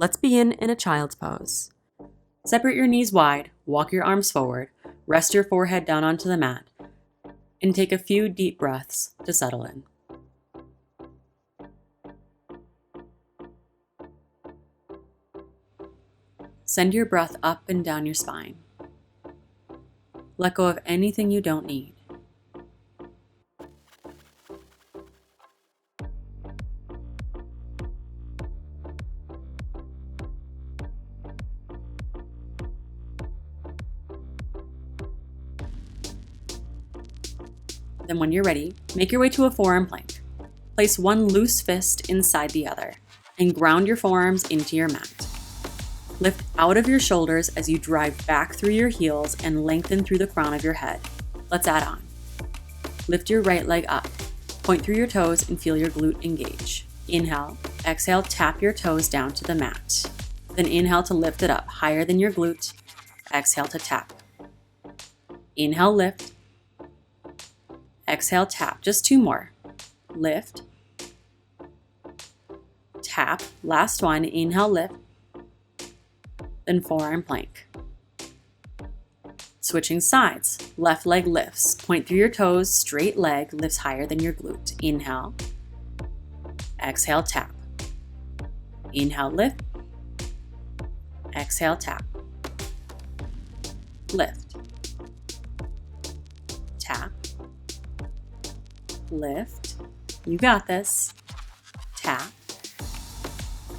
Let's begin in a child's pose. Separate your knees wide, walk your arms forward, rest your forehead down onto the mat, and take a few deep breaths to settle in. Send your breath up and down your spine. Let go of anything you don't need. Then when you're ready, make your way to a forearm plank. Place one loose fist inside the other and ground your forearms into your mat. Lift out of your shoulders as you drive back through your heels and lengthen through the crown of your head. Let's add on. Lift your right leg up. Point through your toes and feel your glute engage. Inhale. Exhale, tap your toes down to the mat. Then inhale to lift it up higher than your glute. Exhale to tap. Inhale, lift. Exhale, tap. Just two more. Lift. Tap. Last one. Inhale, lift. Then forearm plank. Switching sides. Left leg lifts. Point through your toes. Straight leg lifts higher than your glute. Inhale. Exhale, tap. Inhale, lift. Exhale, tap. Lift. Tap. Lift. You got this. Tap.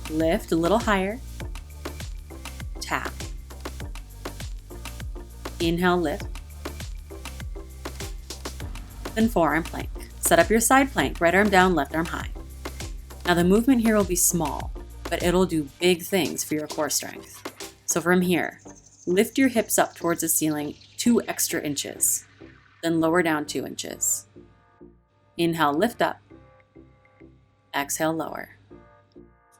Lift a little higher. Tap. Inhale, lift. Then forearm plank. Set up your side plank, right arm down, left arm high. Now the movement here will be small, but it'll do big things for your core strength. So from here, lift your hips up towards the ceiling 2 extra inches, then lower down 2 inches. Inhale, lift up. Exhale, lower.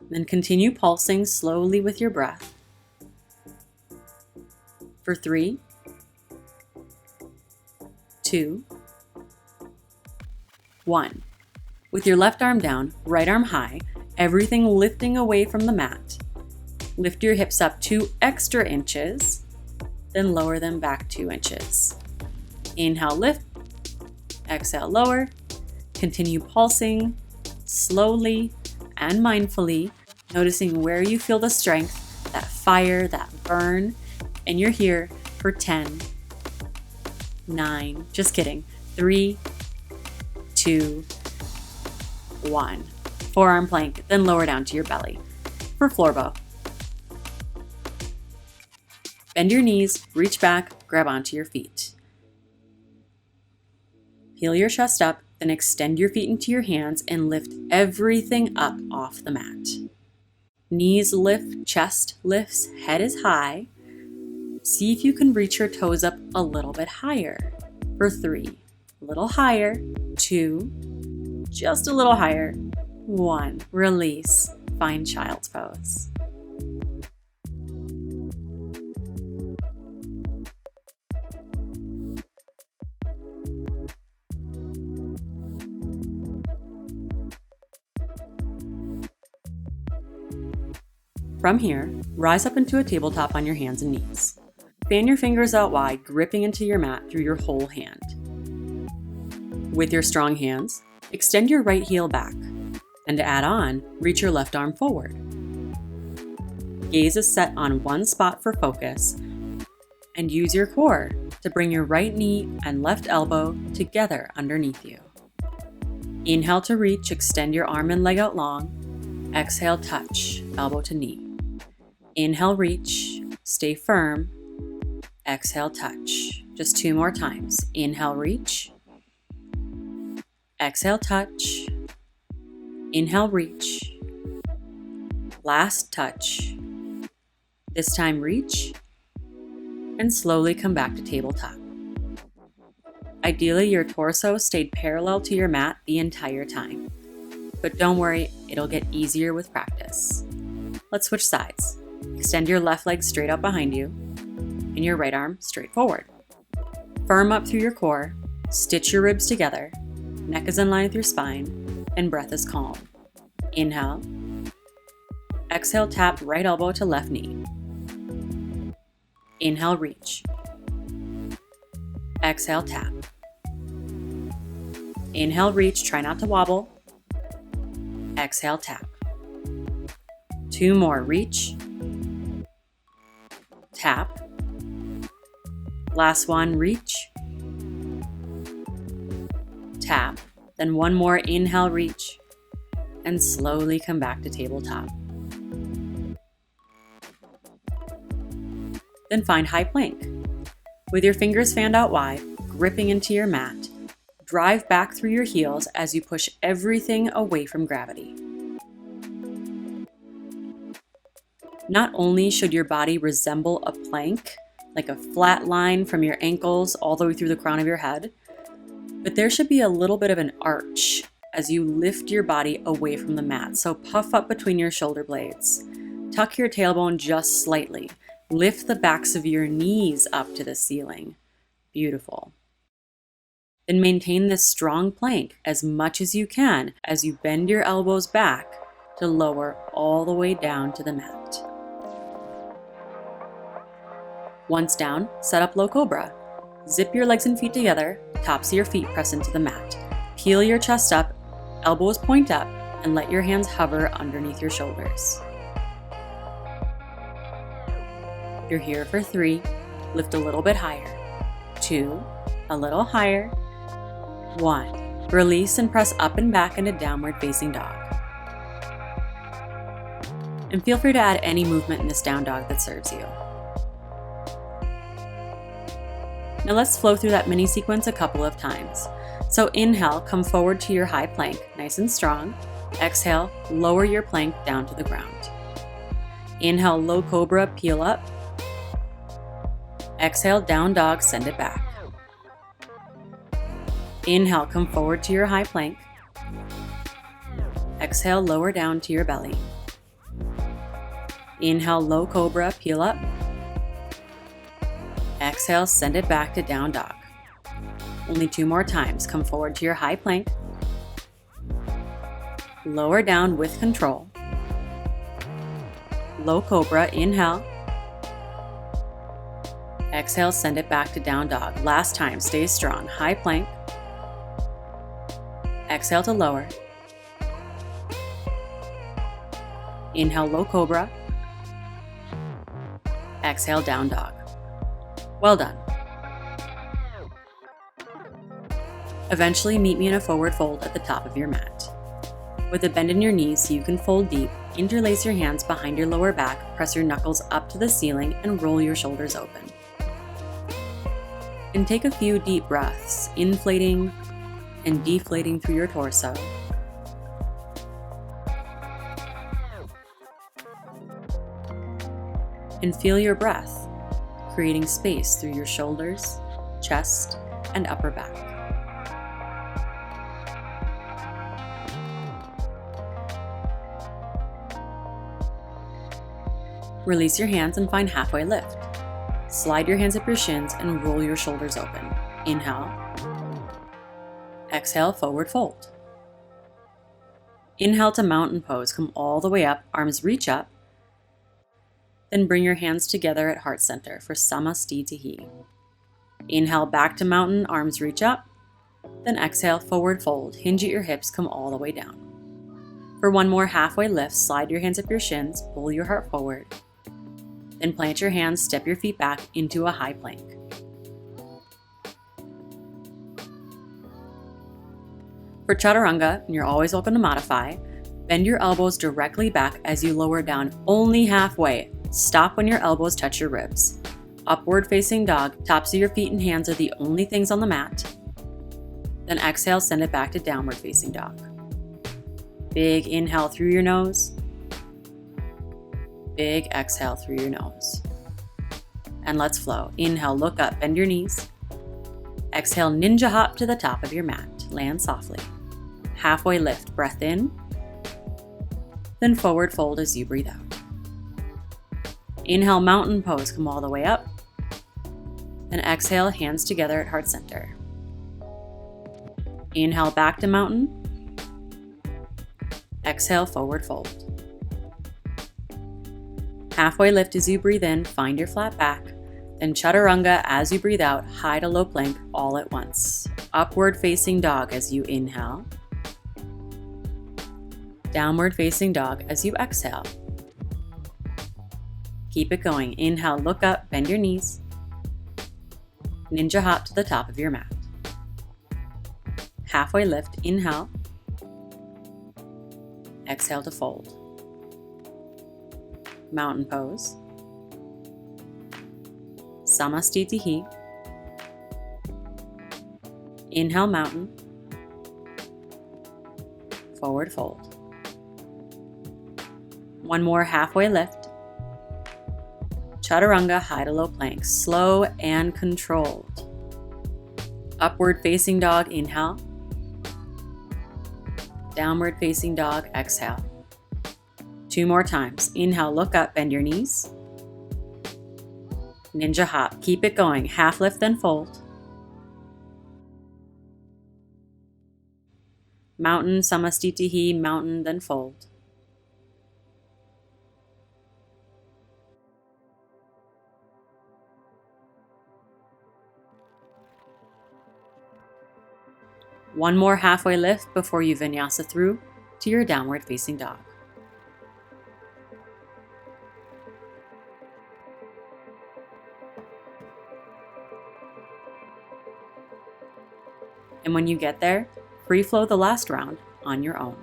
Then continue pulsing slowly with your breath. For 3, 2, 1. With your left arm down, right arm high, everything lifting away from the mat. Lift your hips up 2 extra inches, then lower them back 2 inches. Inhale, lift. Exhale, lower. Continue pulsing slowly and mindfully, noticing where you feel the strength, that fire, that burn, and you're here for 10, 9, just kidding, 3, 2, 1. Forearm plank, then lower down to your belly for floor bow. Bend your knees, reach back, grab onto your feet. Peel your chest up, then extend your feet into your hands and lift everything up off the mat. Knees lift, chest lifts, head is high. See if you can reach your toes up a little bit higher. For 3, a little higher. 2, just a little higher. 1, release, find child's pose. From here, rise up into a tabletop on your hands and knees. Fan your fingers out wide, gripping into your mat through your whole hand. With your strong hands, extend your right heel back, and to add on, reach your left arm forward. Gaze is set on one spot for focus, and use your core to bring your right knee and left elbow together underneath you. Inhale to reach, extend your arm and leg out long. Exhale, touch, elbow to knee. Inhale, reach, stay firm. Exhale, touch. Just 2 more times. Inhale, reach. Exhale, touch. Inhale, reach. Last touch. This time, reach. And slowly come back to tabletop. Ideally, your torso stayed parallel to your mat the entire time. But don't worry, it'll get easier with practice. Let's switch sides. Extend your left leg straight out behind you and your right arm straight forward. Firm up through your core, stitch your ribs together, neck is in line with your spine, and breath is calm. Inhale. Exhale, tap right elbow to left knee. Inhale, reach. Exhale, tap. Inhale, reach, try not to wobble. Exhale, tap. 2 more, reach. Tap. Last one, reach. Tap. Then 1 more, inhale, reach. And slowly come back to tabletop. Then find high plank. With your fingers fanned out wide, gripping into your mat, drive back through your heels as you push everything away from gravity. Not only should your body resemble a plank, like a flat line from your ankles all the way through the crown of your head, but there should be a little bit of an arch as you lift your body away from the mat. So puff up between your shoulder blades. Tuck your tailbone just slightly. Lift the backs of your knees up to the ceiling. Beautiful. Then maintain this strong plank as much as you can as you bend your elbows back to lower all the way down to the mat. Once down, set up low cobra. Zip your legs and feet together, tops of your feet press into the mat. Peel your chest up, elbows point up, and let your hands hover underneath your shoulders. You're here for 3. Lift a little bit higher. 2, a little higher. 1, release and press up and back into downward facing dog. And feel free to add any movement in this down dog that serves you. Now let's flow through that mini sequence a couple of times. So inhale, come forward to your high plank, nice and strong. Exhale, lower your plank down to the ground. Inhale, low cobra, peel up. Exhale, down dog, send it back. Inhale, come forward to your high plank. Exhale, lower down to your belly. Inhale, low cobra, peel up. Exhale, send it back to down dog. Only 2 more times. Come forward to your high plank. Lower down with control. Low cobra, inhale. Exhale, send it back to down dog. Last time, stay strong. High plank. Exhale to lower. Inhale, low cobra. Exhale, down dog. Well done. Eventually meet me in a forward fold at the top of your mat. With a bend in your knees so you can fold deep, interlace your hands behind your lower back, press your knuckles up to the ceiling, and roll your shoulders open. And take a few deep breaths, inflating and deflating through your torso. And feel your breath, creating space through your shoulders, chest, and upper back. Release your hands and find halfway lift. Slide your hands up your shins and roll your shoulders open. Inhale. Exhale, forward fold. Inhale to mountain pose. Come all the way up, arms reach up. Then bring your hands together at heart center for Samastitihi. Inhale back to mountain, arms reach up. Then exhale, forward fold. Hinge at your hips, come all the way down. For 1 more halfway lift, slide your hands up your shins, pull your heart forward. Then plant your hands, step your feet back into a high plank. For chaturanga, and you're always welcome to modify, bend your elbows directly back as you lower down only halfway. Stop when your elbows touch your ribs. Upward facing dog, tops of your feet and hands are the only things on the mat. Then exhale, send it back to downward facing dog. Big inhale through your nose. Big exhale through your nose. And let's flow. Inhale, look up, bend your knees. Exhale, ninja hop to the top of your mat. Land softly. Halfway lift, breath in. Then forward fold as you breathe out. Inhale, mountain pose, come all the way up. Then exhale, hands together at heart center. Inhale, back to mountain. Exhale, forward fold. Halfway lift as you breathe in, find your flat back. Then chaturanga as you breathe out, high to low plank all at once. Upward facing dog as you inhale. Downward facing dog as you exhale. Keep it going. Inhale, look up, bend your knees. Ninja hop to the top of your mat. Halfway lift, inhale. Exhale to fold. Mountain pose. Samastitihi. Inhale, mountain. Forward fold. One more halfway lift. Chaturanga, high to low plank, slow and controlled. Upward facing dog, inhale. Downward facing dog, exhale. 2 more times. Inhale, look up, bend your knees. Ninja hop, keep it going. Half lift, then fold. Mountain, samastitihi, mountain, then fold. One more halfway lift before you vinyasa through to your downward facing dog. And when you get there, free flow the last round on your own.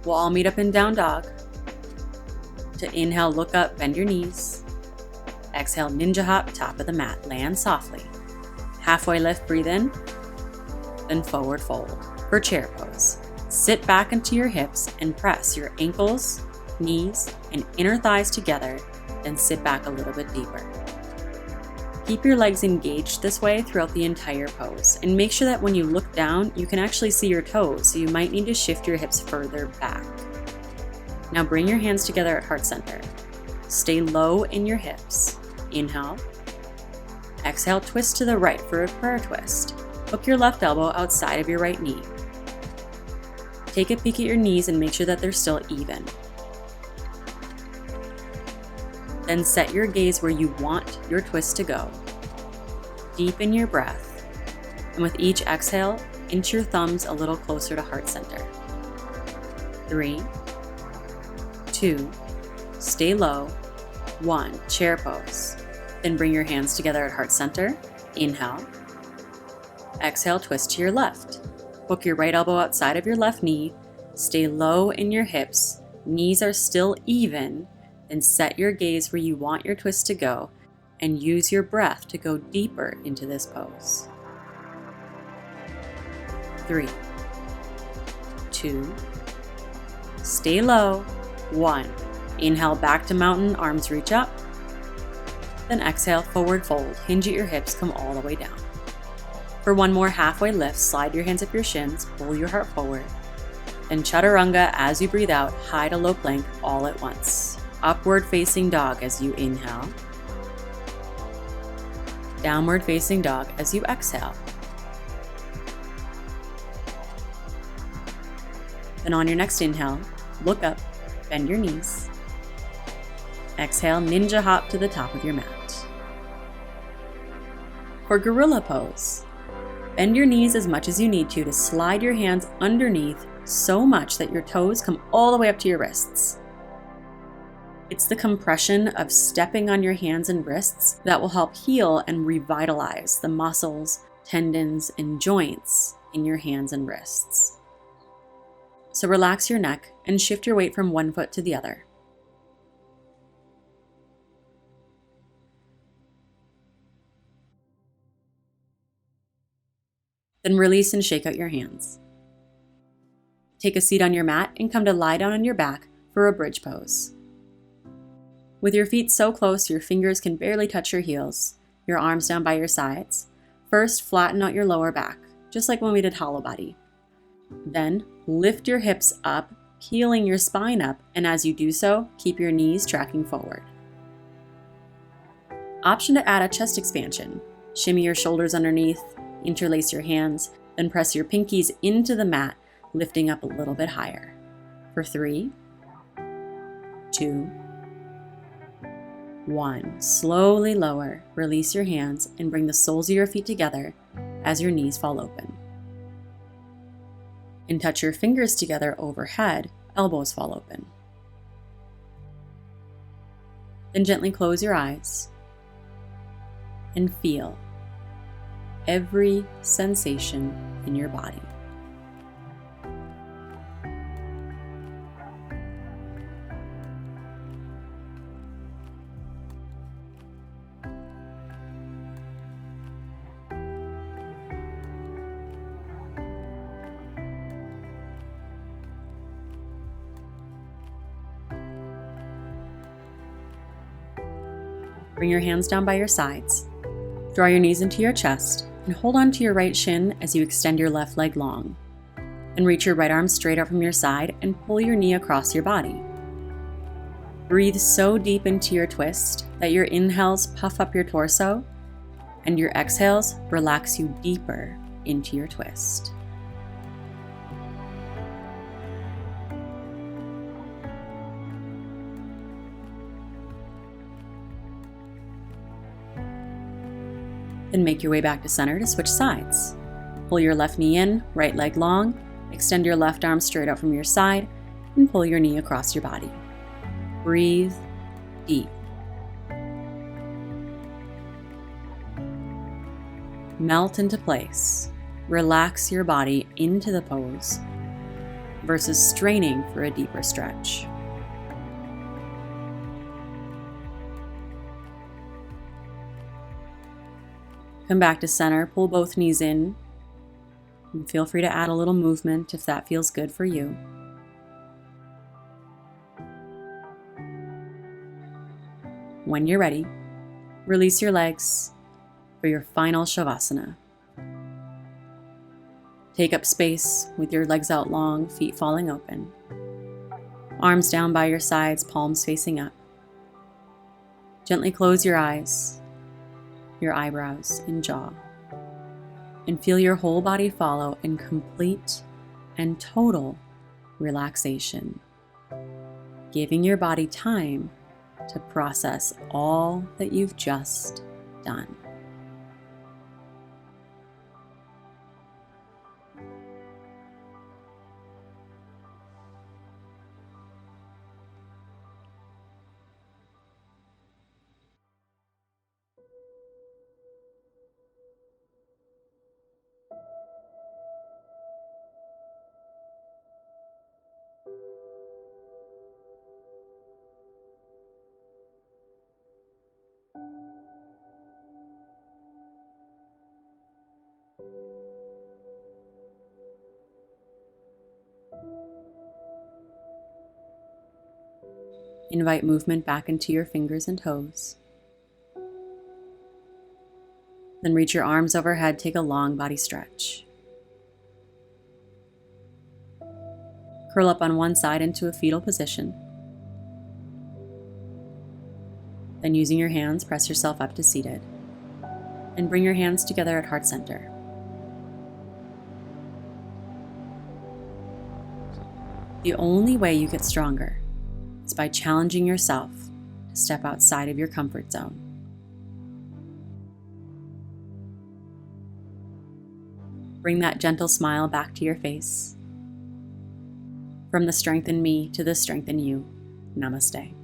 We'll all meet up in down dog. To inhale, look up, bend your knees. Exhale, ninja hop, top of the mat, land softly. Halfway lift, breathe in, then forward fold for chair pose. Sit back into your hips and press your ankles, knees, and inner thighs together, then sit back a little bit deeper. Keep your legs engaged this way throughout the entire pose, and make sure that when you look down, you can actually see your toes, so you might need to shift your hips further back. Now bring your hands together at heart center. Stay low in your hips. Inhale. Exhale, twist to the right for a prayer twist. Hook your left elbow outside of your right knee. Take a peek at your knees and make sure that they're still even. Then set your gaze where you want your twist to go. Deepen your breath, and with each exhale, inch your thumbs a little closer to heart center. 3, 2, stay low, 1, chair pose. Then bring your hands together at heart center. Inhale. Exhale, twist to your left. Hook your right elbow outside of your left knee. Stay low in your hips. Knees are still even. Then set your gaze where you want your twist to go and use your breath to go deeper into this pose. 3, 2, stay low, 1. Inhale back to mountain, arms reach up. Then exhale, forward fold, hinge at your hips, come all the way down. For one more halfway lift, slide your hands up your shins, pull your heart forward. Then chaturanga as you breathe out, high to low plank all at once. Upward facing dog as you inhale. Downward facing dog as you exhale. Then on your next inhale, look up, bend your knees. Exhale, ninja hop to the top of your mat. For gorilla pose, bend your knees as much as you need to slide your hands underneath so much that your toes come all the way up to your wrists. It's the compression of stepping on your hands and wrists that will help heal and revitalize the muscles, tendons, and joints in your hands and wrists. So relax your neck and shift your weight from one foot to the other. Then release and shake out your hands. Take a seat on your mat and come to lie down on your back for a bridge pose. With your feet so close your fingers can barely touch your heels, your arms down by your sides, first flatten out your lower back, just like when we did hollow body. Then lift your hips up, peeling your spine up, and as you do so, keep your knees tracking forward. Option to add a chest expansion. Shimmy your shoulders underneath, interlace your hands, then press your pinkies into the mat, lifting up a little bit higher. For 3, 2, 1. Slowly lower, release your hands, and bring the soles of your feet together as your knees fall open. And touch your fingers together overhead, elbows fall open. Then gently close your eyes and feel every sensation in your body. Bring your hands down by your sides. Draw your knees into your chest and hold on to your right shin as you extend your left leg long. And reach your right arm straight out from your side and pull your knee across your body. Breathe so deep into your twist that your inhales puff up your torso and your exhales relax you deeper into your twist. Then make your way back to center to switch sides. Pull your left knee in, right leg long, extend your left arm straight out from your side, and pull your knee across your body. Breathe deep. Melt into place. Relax your body into the pose versus straining for a deeper stretch. Come back to center, pull both knees in, and feel free to add a little movement if that feels good for you. When you're ready, release your legs for your final shavasana. Take up space with your legs out long, feet falling open. Arms down by your sides, palms facing up. Gently close your eyes, your eyebrows and jaw, and feel your whole body follow in complete and total relaxation, giving your body time to process all that you've just done. Invite movement back into your fingers and toes. Then reach your arms overhead, take a long body stretch. Curl up on one side into a fetal position. Then using your hands, press yourself up to seated. And bring your hands together at heart center. The only way you get stronger is by challenging yourself to step outside of your comfort zone. Bring that gentle smile back to your face. From the strength in me to the strength in you, namaste.